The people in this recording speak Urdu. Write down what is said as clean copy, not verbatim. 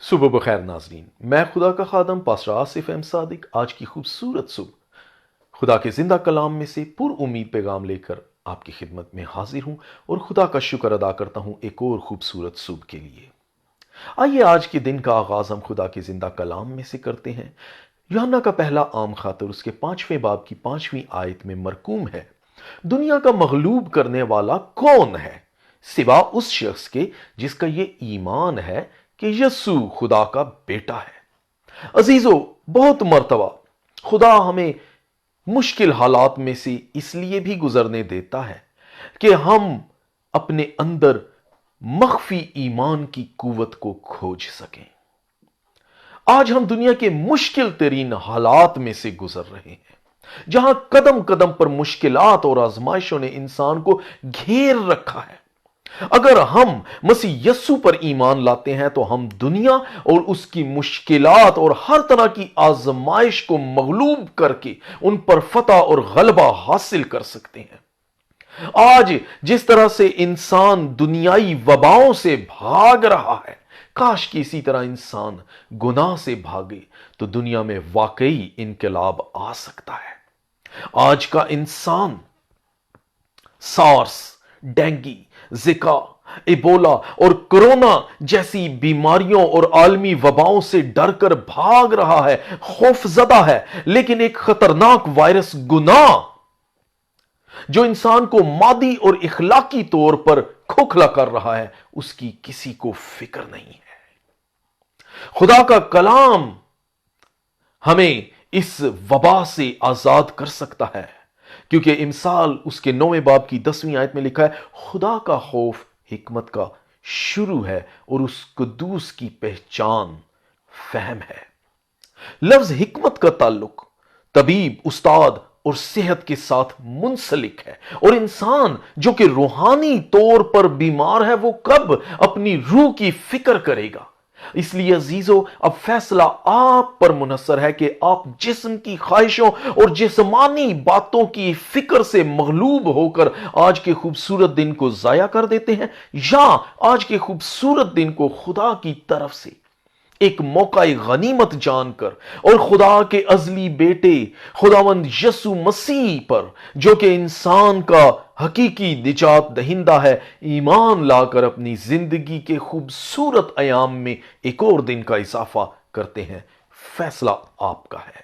صبح بخیر ناظرین، میں خدا کا خادم پاسٹر آصف احمد صادق آج کی خوبصورت صبح خدا کے زندہ کلام میں سے پر امید پیغام لے کر آپ کی خدمت میں حاضر ہوں اور خدا کا شکر ادا کرتا ہوں ایک اور خوبصورت صبح کے لیے۔ آئیے آج کے دن کا آغاز ہم خدا کے زندہ کلام میں سے کرتے ہیں۔ یوحنا کا پہلا عام خط اور اس کے 5ویں باب کی 5ویں آیت میں مرقوم ہے، دنیا کا مغلوب کرنے والا کون ہے سوا اس شخص کے جس کا یہ ایمان ہے کہ یسوع خدا کا بیٹا ہے۔ عزیزو، بہت مرتبہ خدا ہمیں مشکل حالات میں سے اس لیے بھی گزرنے دیتا ہے کہ ہم اپنے اندر مخفی ایمان کی قوت کو کھوج سکیں۔ آج ہم دنیا کے مشکل ترین حالات میں سے گزر رہے ہیں، جہاں قدم قدم پر مشکلات اور آزمائشوں نے انسان کو گھیر رکھا ہے۔ اگر ہم مسیح یسوع پر ایمان لاتے ہیں تو ہم دنیا اور اس کی مشکلات اور ہر طرح کی آزمائش کو مغلوب کر کے ان پر فتح اور غلبہ حاصل کر سکتے ہیں۔ آج جس طرح سے انسان دنیائی وباؤں سے بھاگ رہا ہے، کاش کہ اسی طرح انسان گناہ سے بھاگے تو دنیا میں واقعی انقلاب آ سکتا ہے۔ آج کا انسان سارس، ڈینگی، زکا، ایبولا اور کرونا جیسی بیماریوں اور عالمی وباؤں سے ڈر کر بھاگ رہا ہے، خوف زدہ ہے، لیکن ایک خطرناک وائرس گناہ جو انسان کو مادی اور اخلاقی طور پر کھوکھلا کر رہا ہے، اس کی کسی کو فکر نہیں ہے۔ خدا کا کلام ہمیں اس وبا سے آزاد کر سکتا ہے، کیونکہ امثال اس کے 9ویں باب کی 10ویں آیت میں لکھا ہے، خدا کا خوف حکمت کا شروع ہے اور اس قدوس کی پہچان فہم ہے۔ لفظ حکمت کا تعلق طبیب، استاد اور صحت کے ساتھ منسلک ہے، اور انسان جو کہ روحانی طور پر بیمار ہے وہ کب اپنی روح کی فکر کرے گا؟ اس لیے عزیزو، اب فیصلہ آپ پر منحصر ہے کہ آپ جسم کی خواہشوں اور جسمانی باتوں کی فکر سے مغلوب ہو کر آج کے خوبصورت دن کو ضائع کر دیتے ہیں، یا آج کے خوبصورت دن کو خدا کی طرف سے ایک موقع غنیمت جان کر اور خدا کے ازلی بیٹے خداوند یسوع مسیح پر، جو کہ انسان کا حقیقی نجات دہندہ ہے، ایمان لا کر اپنی زندگی کے خوبصورت ایام میں ایک اور دن کا اضافہ کرتے ہیں۔ فیصلہ آپ کا ہے۔